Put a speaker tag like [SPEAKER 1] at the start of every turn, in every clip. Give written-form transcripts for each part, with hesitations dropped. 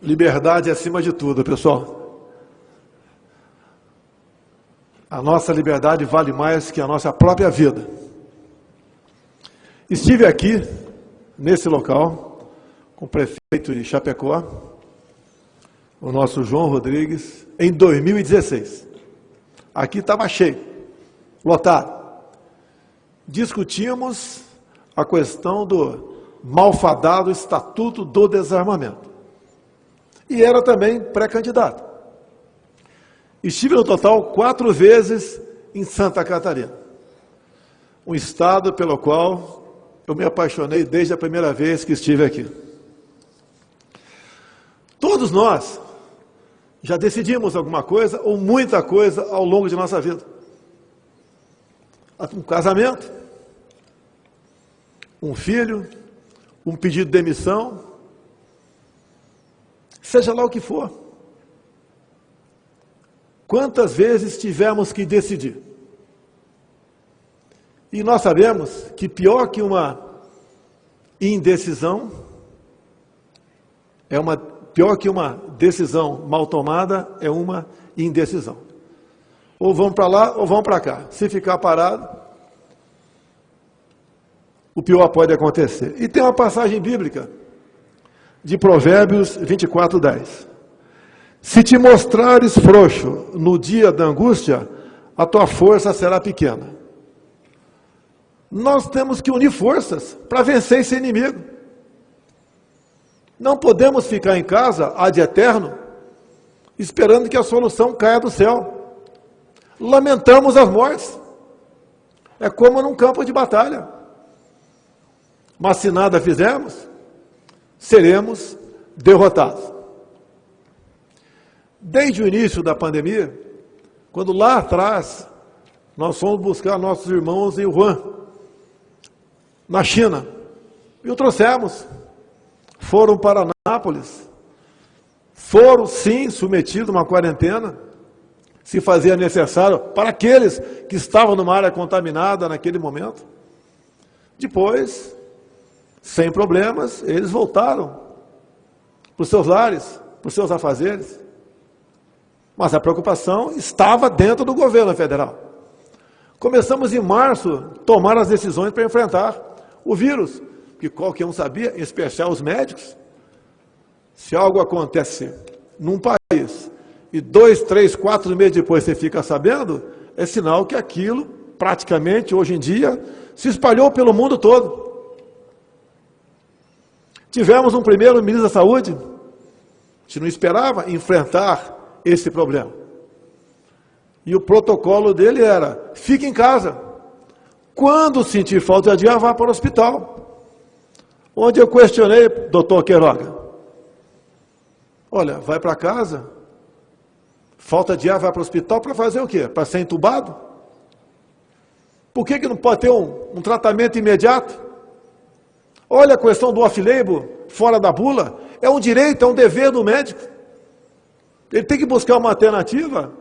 [SPEAKER 1] Liberdade acima de tudo, pessoal. A nossa liberdade vale mais que a nossa própria vida. Estive aqui, nesse local, com o prefeito de Chapecó, o nosso João Rodrigues, em 2016. Aqui estava cheio, lotado. Discutimos a questão do malfadado Estatuto do Desarmamento. E era também pré-candidato. Estive no total 4 vezes em Santa Catarina. Um estado pelo qual eu me apaixonei desde a primeira vez que estive aqui. Todos nós já decidimos alguma coisa ou muita coisa ao longo de nossa vida. Um casamento, um filho, um pedido de demissão, seja lá o que for. Quantas vezes tivemos que decidir? E nós sabemos que pior que uma indecisão, pior que uma decisão mal tomada, é uma indecisão. Ou vão para lá ou vão para cá. Se ficar parado, o pior pode acontecer. E tem uma passagem bíblica de Provérbios 24:10. Se te mostrares frouxo no dia da angústia, a tua força será pequena. Nós temos que unir forças para vencer esse inimigo. Não podemos ficar em casa ad eterno, esperando que a solução caia do céu. Lamentamos as mortes. É como num campo de batalha. Mas se nada fizermos, seremos derrotados. Desde o início da pandemia, quando lá atrás nós fomos buscar nossos irmãos em Wuhan, na China, e o trouxemos. Foram para Nápoles, foram sim submetidos a uma quarentena, se fazia necessário para aqueles que estavam numa área contaminada naquele momento. Depois, sem problemas, eles voltaram para os seus lares, para os seus afazeres. Mas a preocupação estava dentro do governo federal. Começamos em março a tomar as decisões para enfrentar o vírus, que qualquer um sabia, em especial os médicos. Se algo acontece num país e 2, 3, 4 meses depois você fica sabendo, é sinal que aquilo, praticamente, hoje em dia, se espalhou pelo mundo todo. Tivemos um primeiro ministro da Saúde, a gente não esperava enfrentar esse problema. E o protocolo dele era, fique em casa. Quando sentir falta de ar, vá para o hospital. Onde eu questionei, doutor Queiroga, olha, vai para casa, falta de ar, vai para o hospital para fazer o quê? Para ser entubado? Por que não pode ter um tratamento imediato? Olha a questão do off-label, fora da bula, é um direito, é um dever do médico. Ele tem que buscar uma alternativa.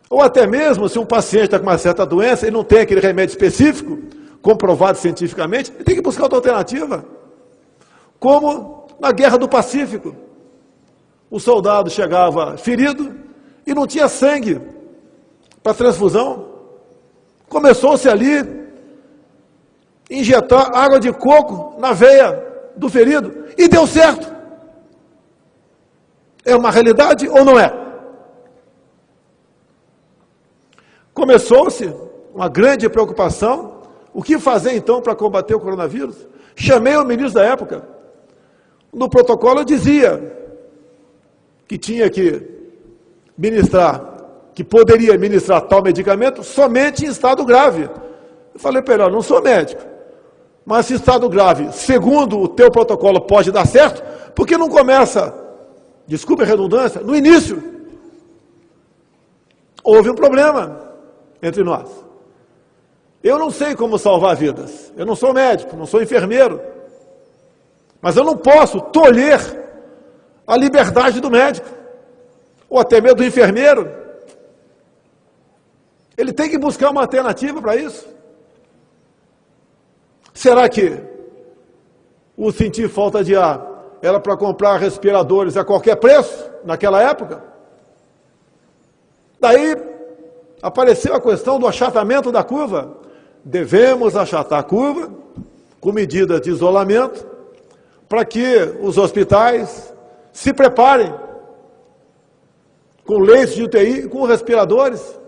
[SPEAKER 1] Ou até mesmo, se um paciente está com uma certa doença, ele não tem aquele remédio específico, comprovado cientificamente, ele tem que buscar outra alternativa. Como na Guerra do Pacífico. O soldado chegava ferido e não tinha sangue para transfusão. Começou-se ali injetar água de coco na veia do ferido e deu certo. É uma realidade ou não é? Começou-se uma grande preocupação. O que fazer então para combater o coronavírus? Chamei o ministro da época. No protocolo dizia que tinha que ministrar, que poderia ministrar tal medicamento somente em estado grave. Eu falei para ele, eu não sou médico, mas se estado grave, segundo o teu protocolo, pode dar certo, por que não começa, desculpe a redundância, no início? Houve um problema entre nós. Eu não sei como salvar vidas. Eu não sou médico, não sou enfermeiro. Mas eu não posso tolher a liberdade do médico, ou até mesmo do enfermeiro. Ele tem que buscar uma alternativa para isso. será que o sentir falta de ar era para comprar respiradores a qualquer preço, naquela época? Daí apareceu a questão do achatamento da curva. Devemos achatar a curva com medidas de isolamento para que os hospitais se preparem com leitos de UTI e com respiradores.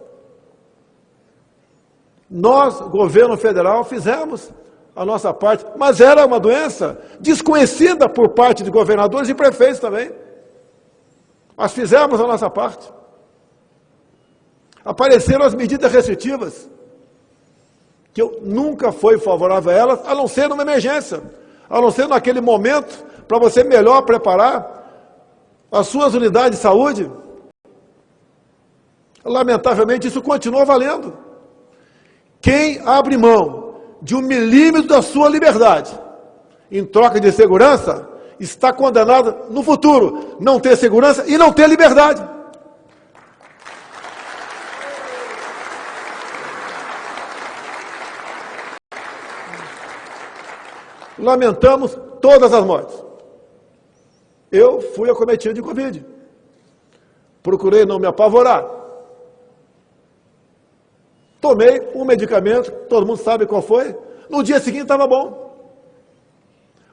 [SPEAKER 1] Nós, governo federal, fizemos a nossa parte, mas era uma doença desconhecida por parte de governadores e prefeitos também. Nós fizemos a nossa parte. Apareceram as medidas restritivas, que eu nunca fui favorável a elas, a não ser numa emergência, a não ser naquele momento, para você melhor preparar as suas unidades de saúde. Lamentavelmente, isso continua valendo. Quem abre mão de 1 milímetro da sua liberdade em troca de segurança, está condenado no futuro não ter segurança e não ter liberdade. Lamentamos todas as mortes. Eu fui acometido de Covid. Procurei não me apavorar. Tomei um medicamento, todo mundo sabe qual foi. No dia seguinte estava bom.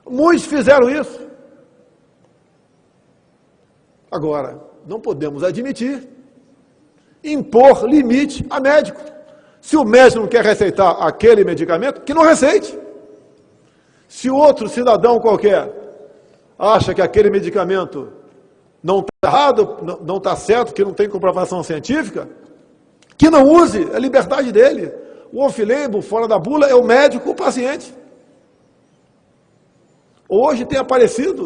[SPEAKER 1] Muitos fizeram isso. Agora, não podemos admitir impor limite a médico. Se o médico não quer receitar aquele medicamento, que não receite. Se outro cidadão qualquer acha que aquele medicamento não está errado, não está certo, que não tem comprovação científica, que não use, é a liberdade dele. O off-label, fora da bula, é o médico, o paciente. Hoje tem aparecido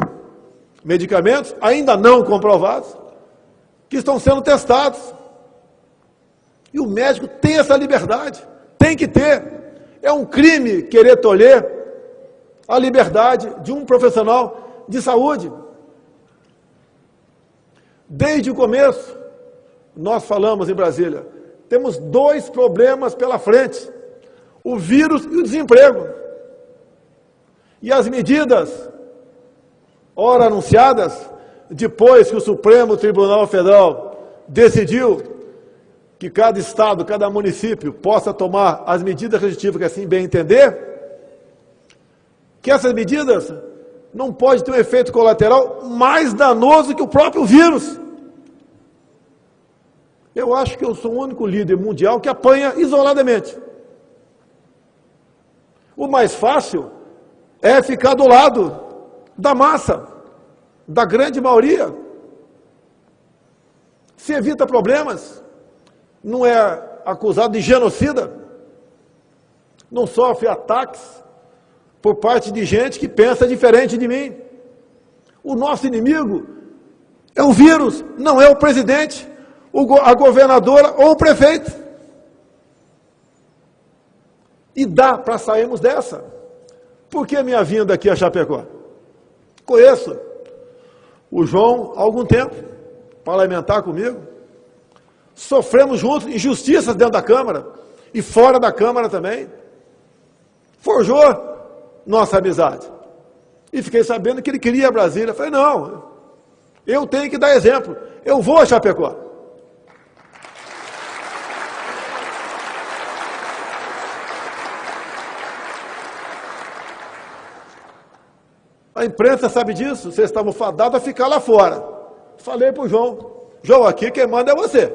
[SPEAKER 1] medicamentos ainda não comprovados, que estão sendo testados. E o médico tem essa liberdade, tem que ter. É um crime querer tolher a liberdade de um profissional de saúde. Desde o começo, nós falamos em Brasília, temos 2 problemas pela frente, o vírus e o desemprego. E as medidas, ora anunciadas, depois que o Supremo Tribunal Federal decidiu que cada estado, cada município possa tomar as medidas restritivas que assim bem entender, que essas medidas não podem ter um efeito colateral mais danoso que o próprio vírus. Eu acho que eu sou o único líder mundial que apanha isoladamente. O mais fácil é ficar do lado da massa, da grande maioria. Se evita problemas, não é acusado de genocida, não sofre ataques por parte de gente que pensa diferente de mim. O nosso inimigo é o vírus, não é o presidente, a governadora ou o prefeito. E dá para sairmos dessa. Por que minha vinda aqui a Chapecó? Conheço o João há algum tempo, parlamentar comigo. Sofremos juntos injustiças dentro da Câmara e fora da Câmara também. Forjou nossa amizade. E fiquei sabendo que ele queria Brasília. Falei, não, eu tenho que dar exemplo. Eu vou a Chapecó. A imprensa sabe disso, vocês estavam fadados a ficar lá fora. Falei para o João, aqui quem manda é você.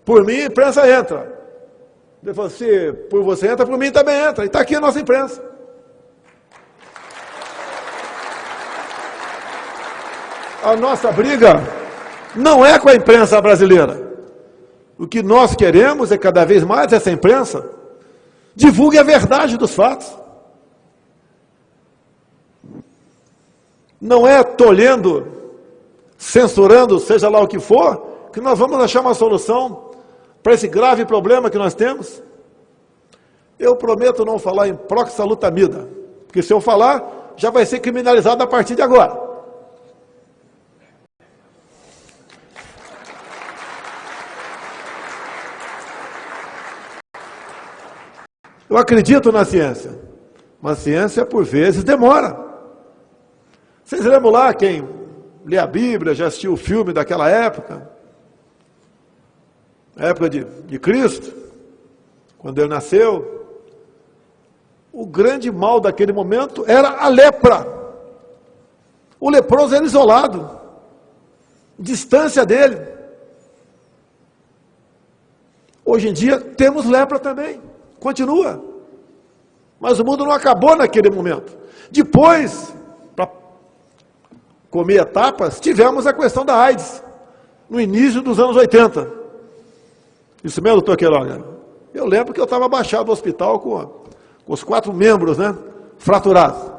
[SPEAKER 1] Por mim, a imprensa entra. Ele falou, se por você entra, por mim também entra. E está aqui a nossa imprensa. A nossa briga não é com a imprensa brasileira. O que nós queremos é cada vez mais essa imprensa divulgue a verdade dos fatos. Não é tolhendo, censurando, seja lá o que for, que nós vamos achar uma solução para esse grave problema que nós temos. Eu prometo não falar em proxalutamida, porque se eu falar, já vai ser criminalizado a partir de agora. Eu acredito na ciência, Mas a ciência, por vezes, demora. Vocês lembram lá, quem lê a Bíblia, já assistiu o filme daquela época? A época de Cristo, quando ele nasceu. O grande mal daquele momento era a lepra. O leproso era isolado, distância dele. Hoje em dia temos lepra também, continua. Mas o mundo não acabou naquele momento. Depois, para comer etapas, tivemos a questão da AIDS, no início dos anos 80. Isso mesmo, doutor Queiroga? Eu lembro que eu estava abaixado no hospital com os 4 membros, né, fraturados.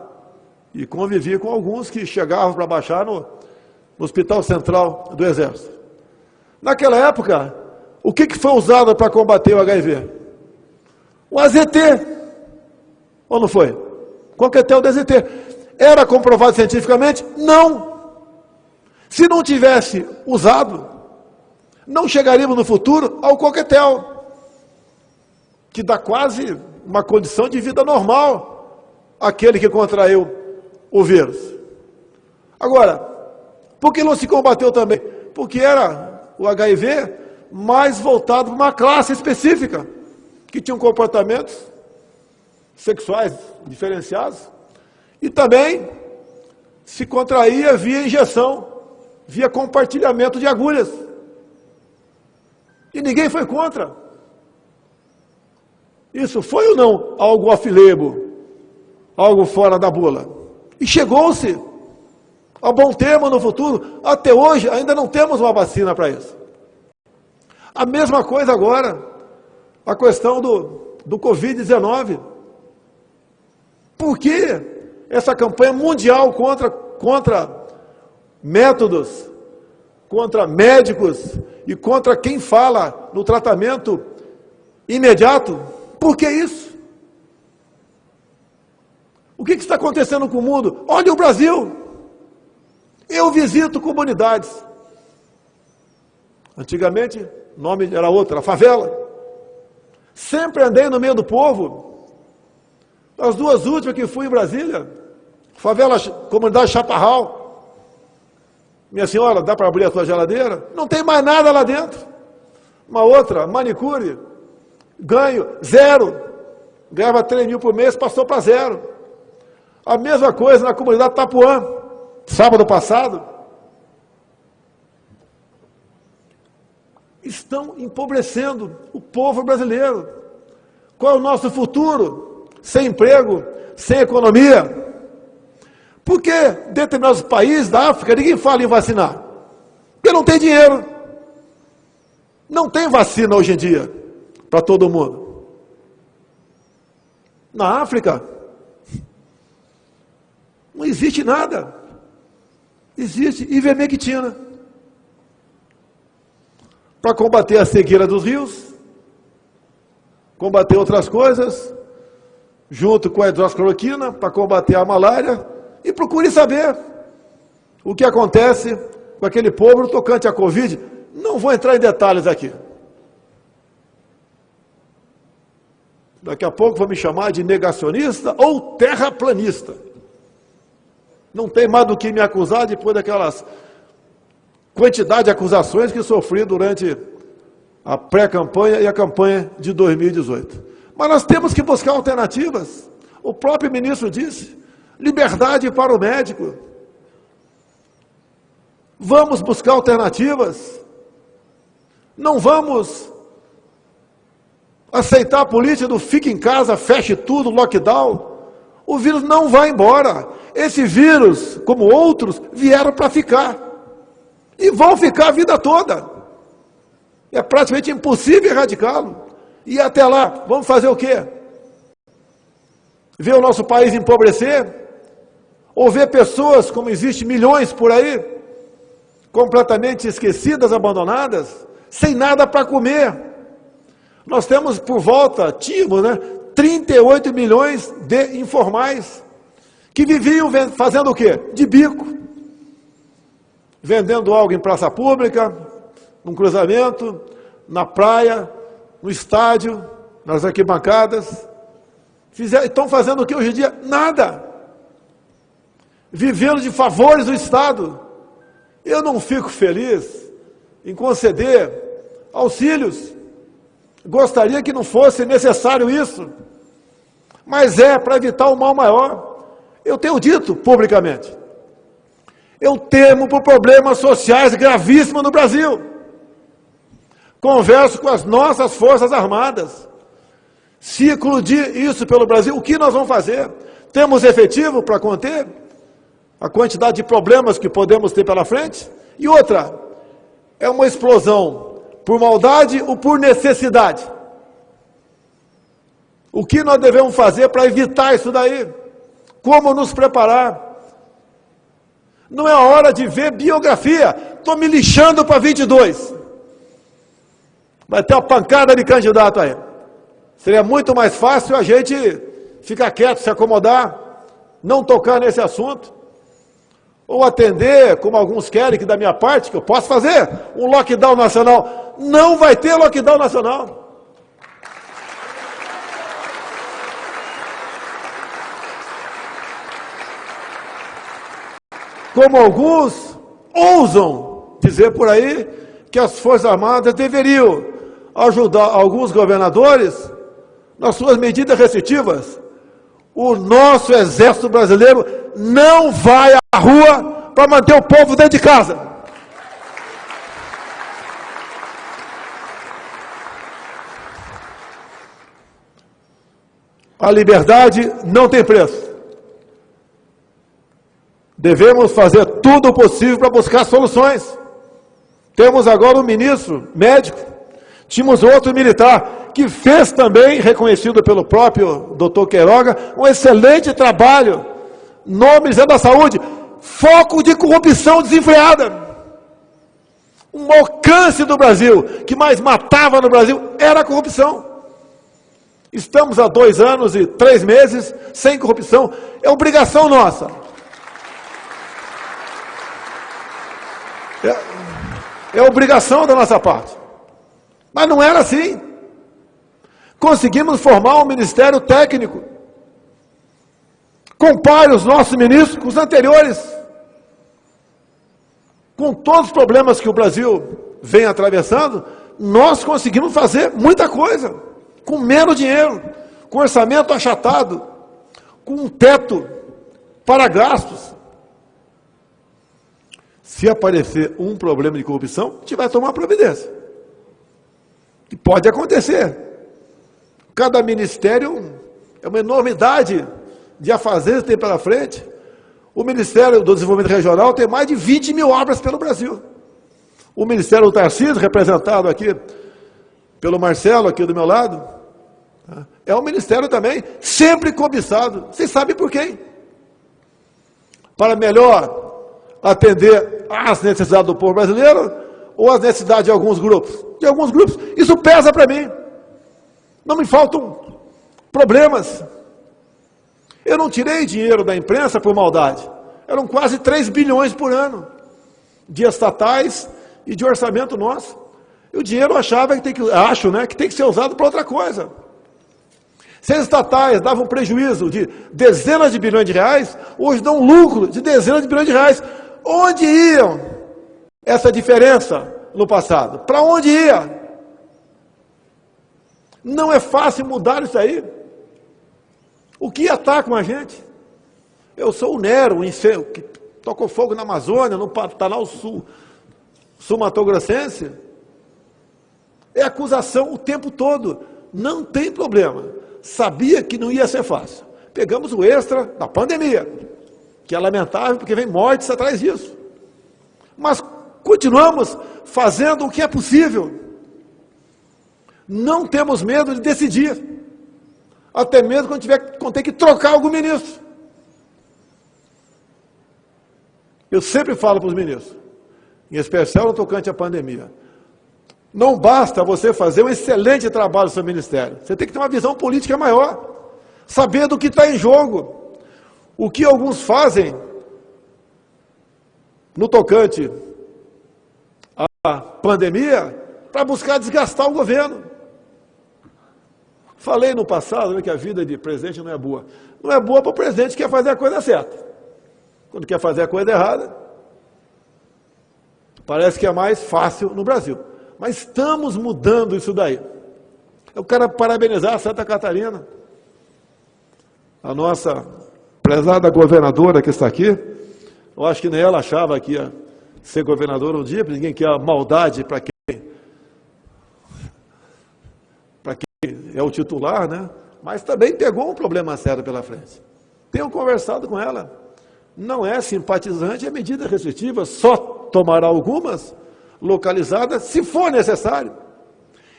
[SPEAKER 1] E convivi com alguns que chegavam para baixar no Hospital Central do Exército. Naquela época, o que foi usado para combater o HIV? O AZT. Ou não foi? Coquetel do AZT. Era comprovado cientificamente? Não. Se não tivesse usado, não chegaríamos no futuro ao coquetel, que dá quase uma condição de vida normal àquele que contraiu o vírus. Agora, por que não se combateu também? Porque era o HIV mais voltado para uma classe específica, que tinha comportamentos sexuais diferenciados, e também se contraía via injeção, via compartilhamento de agulhas. E ninguém foi contra. Isso foi ou não algo off-label, algo fora da bula? E chegou-se a bom termo no futuro. Até hoje ainda não temos uma vacina para isso. A mesma coisa agora, a questão do Covid-19. Por que essa campanha mundial contra métodos, contra médicos e contra quem fala no tratamento imediato? Por que isso? O que está acontecendo com o mundo? Olha o Brasil. Eu visito comunidades. Antigamente, o nome era outro, era favela. Sempre andei no meio do povo. As 2 últimas que fui em Brasília, favela, comunidade Chaparral. Minha senhora, dá para abrir a sua geladeira? Não tem mais nada lá dentro. Uma outra, manicure. Ganho, 0. Ganhava 3 mil por mês, passou para 0. A mesma coisa na comunidade Tapuã, sábado passado. Estão empobrecendo o povo brasileiro. Qual é o nosso futuro? Sem emprego, sem economia. Por que determinados países da África ninguém fala em vacinar? Porque não tem dinheiro. Não tem vacina hoje em dia para todo mundo. Na África, não existe nada. Existe ivermectina. Para combater a cegueira dos rios, combater outras coisas, junto com a hidroxicloroquina, para combater a malária, e procure saber o que acontece com aquele povo tocante à Covid. Não vou entrar em detalhes aqui. Daqui a pouco vão me chamar de negacionista ou terraplanista. Não tem mais do que me acusar depois daquelas quantidade de acusações que sofri durante a pré-campanha e a campanha de 2018. Mas nós temos que buscar alternativas. O próprio ministro disse, liberdade para o médico. Vamos buscar alternativas. Não vamos aceitar a política do fique em casa, feche tudo, lockdown. O vírus não vai embora. Esse vírus, como outros, vieram para ficar. E vão ficar a vida toda. É praticamente impossível erradicá-lo. E até lá, vamos fazer o quê? Ver o nosso país empobrecer? Ou ver pessoas, como existem milhões por aí, completamente esquecidas, abandonadas, sem nada para comer? Nós temos por volta, tínhamos, 38 milhões de informais, que viviam fazendo o quê? De bico. Vendendo algo em praça pública, num cruzamento, na praia, no estádio, nas arquibancadas, Estão fazendo o que hoje em dia? Nada. Vivendo de favores do Estado. Eu não fico feliz em conceder auxílios. Gostaria que não fosse necessário isso. Mas é para evitar o mal maior. Eu tenho dito publicamente. Eu temo por problemas sociais gravíssimos no Brasil. Converso com as nossas Forças Armadas. Se eclodir isso pelo Brasil, o que nós vamos fazer? Temos efetivo para conter a quantidade de problemas que podemos ter pela frente? E outra, é uma explosão por maldade ou por necessidade? O que nós devemos fazer para evitar isso daí? Como nos preparar? Não é hora de ver biografia. Estou me lixando para 22. Vai ter uma pancada de candidato aí. Seria muito mais fácil a gente ficar quieto, se acomodar, não tocar nesse assunto, ou atender, como alguns querem, que da minha parte, que eu posso fazer, um lockdown nacional. Não vai ter lockdown nacional. Como alguns ousam dizer por aí que as Forças Armadas deveriam ajudar alguns governadores nas suas medidas restritivas. O nosso Exército Brasileiro não vai à rua para manter o povo dentro de casa. A liberdade não tem preço. Devemos fazer tudo o possível para buscar soluções. Temos agora um ministro médico, tínhamos outro militar, que fez também, reconhecido pelo próprio doutor Queiroga, um excelente trabalho no Ministério da Saúde. Foco de corrupção desenfreada. Um alcance do Brasil, que mais matava no Brasil, era a corrupção. Estamos há 2 anos e 3 meses sem corrupção. É obrigação nossa. É obrigação da nossa parte. Mas não era assim. Conseguimos formar um ministério técnico. Compare os nossos ministros com os anteriores. Com todos os problemas que o Brasil vem atravessando, nós conseguimos fazer muita coisa. Com menos dinheiro, com orçamento achatado, com um teto para gastos. Se aparecer um problema de corrupção, a gente vai tomar providência. E pode acontecer. Cada ministério é uma enormidade de afazeres que tem pela frente. O Ministério do Desenvolvimento Regional tem mais de 20 mil obras pelo Brasil. O Ministério do Tarcísio, representado aqui pelo Marcelo, aqui do meu lado, é um ministério também sempre cobiçado. Vocês sabem por quem? Para melhor atender às necessidades do povo brasileiro ou às necessidades de alguns grupos? De alguns grupos. Isso pesa para mim. Não me faltam problemas. Eu não tirei dinheiro da imprensa por maldade. Eram quase 3 bilhões por ano de estatais e de orçamento nosso. E o dinheiro eu achava que tem que ser usado para outra coisa. Se as estatais davam um prejuízo de dezenas de bilhões de reais, hoje dão um lucro de dezenas de bilhões de reais. Onde iam essa diferença no passado? Para onde ia? Não é fácil mudar isso aí. O que ia estar com a gente? Eu sou o Nero, que tocou fogo na Amazônia, no Pantanal Sul-Mato-Grossense. É acusação o tempo todo. Não tem problema. Sabia que não ia ser fácil. Pegamos o extra da pandemia, que é lamentável porque vem mortes atrás disso. Mas continuamos fazendo o que é possível. Não temos medo de decidir. Até mesmo quando ter que trocar algum ministro. Eu sempre falo para os ministros, em especial no tocante à pandemia, não basta você fazer um excelente trabalho no seu ministério. Você tem que ter uma visão política maior. Saber do que está em jogo. O que alguns fazem no tocante à pandemia para buscar desgastar o governo. Falei no passado, né, que a vida de presidente não é boa. Não é boa para o presidente que quer fazer a coisa certa. Quando quer fazer a coisa errada, parece que é mais fácil no Brasil. Mas estamos mudando isso daí. Eu quero parabenizar a Santa Catarina, a nossa prezada governadora que está aqui. Eu acho que nem ela achava que ia ser governadora um dia, porque ninguém quer a maldade para quem é o titular, né? Mas também pegou um problema sério pela frente. Tenho conversado com ela. Não é simpatizante, é medida restritiva, só tomará algumas localizadas, se for necessário.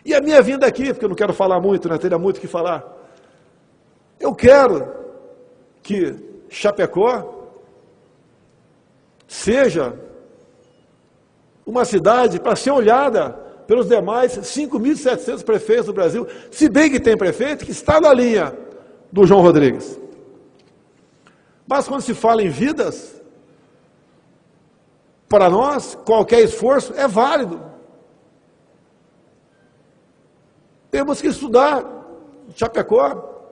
[SPEAKER 1] E a minha vinda aqui, porque eu não quero falar muito, né? Teria muito o que falar. Eu quero que Chapecó seja uma cidade para ser olhada pelos demais 5.700 prefeitos do Brasil, se bem que tem prefeito que está na linha do João Rodrigues. Mas quando se fala em vidas, para nós, qualquer esforço é válido. Temos que estudar Chapecó,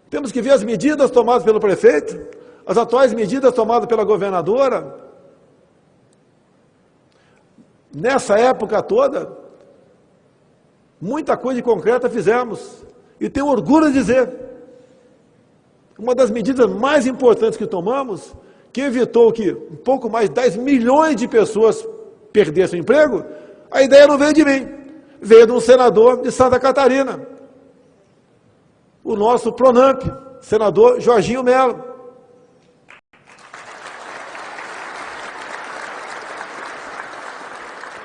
[SPEAKER 1] temos que ver as medidas tomadas pelo prefeito, as atuais medidas tomadas pela governadora. Nessa época toda, muita coisa de concreta fizemos, e tenho orgulho de dizer, uma das medidas mais importantes que tomamos, que evitou que um pouco mais de 10 milhões de pessoas perdessem o emprego, a ideia não veio de mim, veio de um senador de Santa Catarina, o nosso Pronamp, senador Jorginho Melo.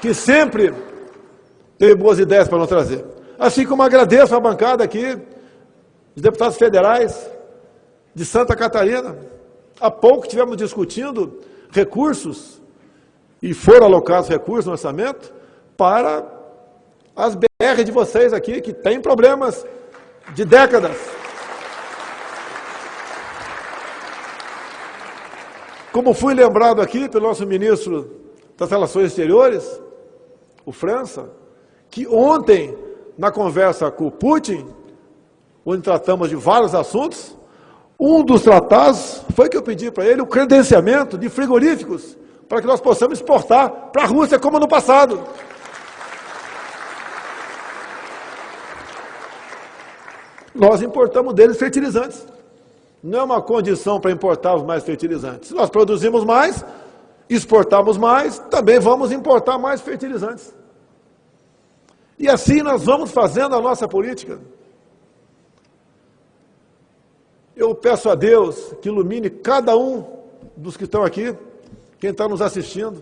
[SPEAKER 1] Que sempre teve boas ideias para nos trazer. Assim como agradeço a bancada aqui, os deputados federais de Santa Catarina. Há pouco estivemos discutindo recursos, e foram alocados recursos no orçamento, para as BR de vocês aqui, que têm problemas de décadas. Como fui lembrado aqui pelo nosso ministro das Relações Exteriores, o França, que ontem, na conversa com o Putin, onde tratamos de vários assuntos, um dos tratados foi que eu pedi para ele o credenciamento de frigoríficos, para que nós possamos exportar para a Rússia, como no passado. Nós importamos deles fertilizantes. Não é uma condição para importarmos mais fertilizantes. Se nós produzimos mais, exportamos mais, também vamos importar mais fertilizantes. E assim nós vamos fazendo a nossa política. Eu peço a Deus que ilumine cada um dos que estão aqui, quem está nos assistindo,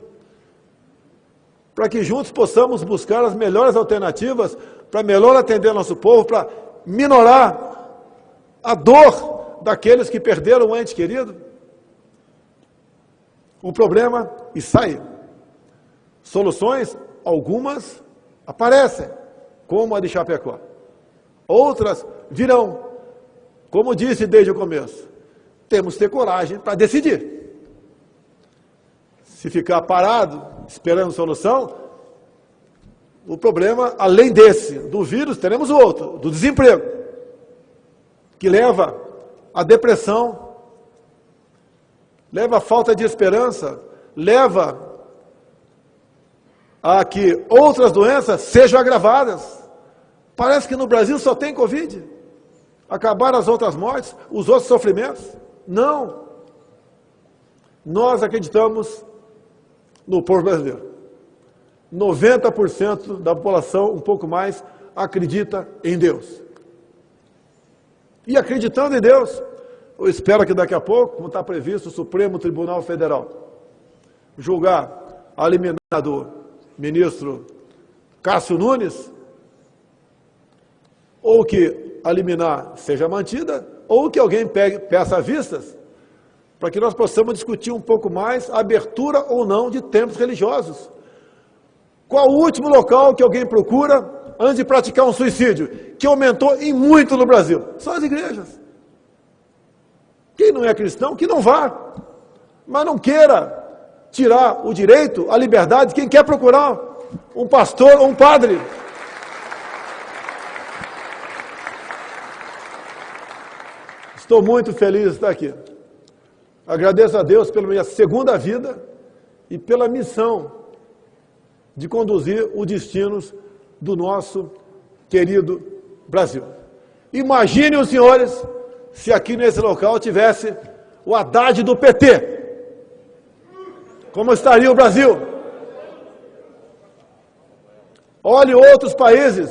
[SPEAKER 1] para que juntos possamos buscar as melhores alternativas para melhor atender nosso povo, para minorar a dor daqueles que perderam o ente querido. O problema está aí. Soluções, algumas aparecem, como a de Chapecó. Outras virão. Como disse desde o começo, temos que ter coragem para decidir. Se ficar parado, esperando solução, o problema, além desse, do vírus, teremos o outro, do desemprego, que leva à depressão, leva à falta de esperança, leva a que outras doenças sejam agravadas. Parece que no Brasil só tem Covid. Acabaram as outras mortes, os outros sofrimentos? Não. Nós acreditamos no povo brasileiro. 90% da população, um pouco mais, acredita em Deus. E acreditando em Deus, eu espero que daqui a pouco, como está previsto, o Supremo Tribunal Federal julgar a liminar do ministro Cássio Nunes, ou que a liminar seja mantida, ou que alguém peça vistas, para que nós possamos discutir um pouco mais a abertura ou não de templos religiosos. Qual o último local que alguém procura antes de praticar um suicídio, que aumentou em muito no Brasil? São as igrejas. Quem não é cristão, que não vá, mas não queira tirar o direito, a liberdade de quem quer procurar um pastor ou um padre. Estou muito feliz de estar aqui. Agradeço a Deus pela minha segunda vida e pela missão de conduzir os destinos do nosso querido Brasil. Imaginem os senhores se aqui nesse local tivesse o Haddad do PT. Como estaria o Brasil? Olhe outros países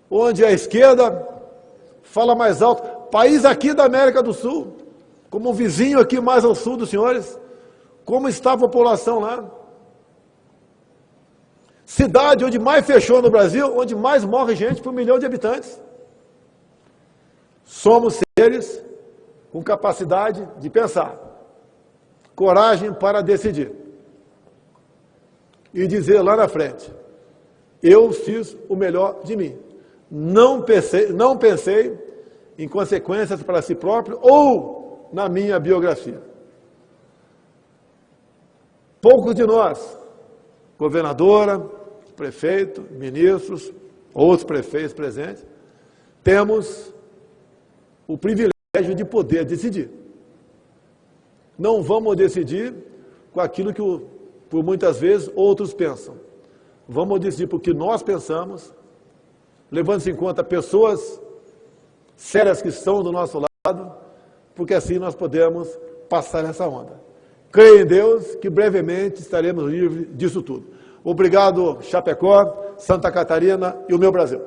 [SPEAKER 1] onde a esquerda fala mais alto. País aqui da América do Sul, como um vizinho aqui mais ao sul dos senhores, como está a população lá? Cidade onde mais fechou no Brasil, onde mais morre gente por 1 milhão de habitantes. Somos seres com capacidade de pensar, coragem para decidir e dizer lá na frente, eu fiz o melhor de mim. Não pensei em consequências para si próprio ou na minha biografia. Poucos de nós, governadora, prefeito, ministros, outros prefeitos presentes, temos o privilégio de poder decidir. Não vamos decidir com aquilo que, por muitas vezes, outros pensam. Vamos decidir por que nós pensamos, levando-se em conta pessoas sérias que estão do nosso lado, porque assim nós podemos passar essa onda. Creio em Deus que brevemente estaremos livres disso tudo. Obrigado, Chapecó, Santa Catarina e o meu Brasil.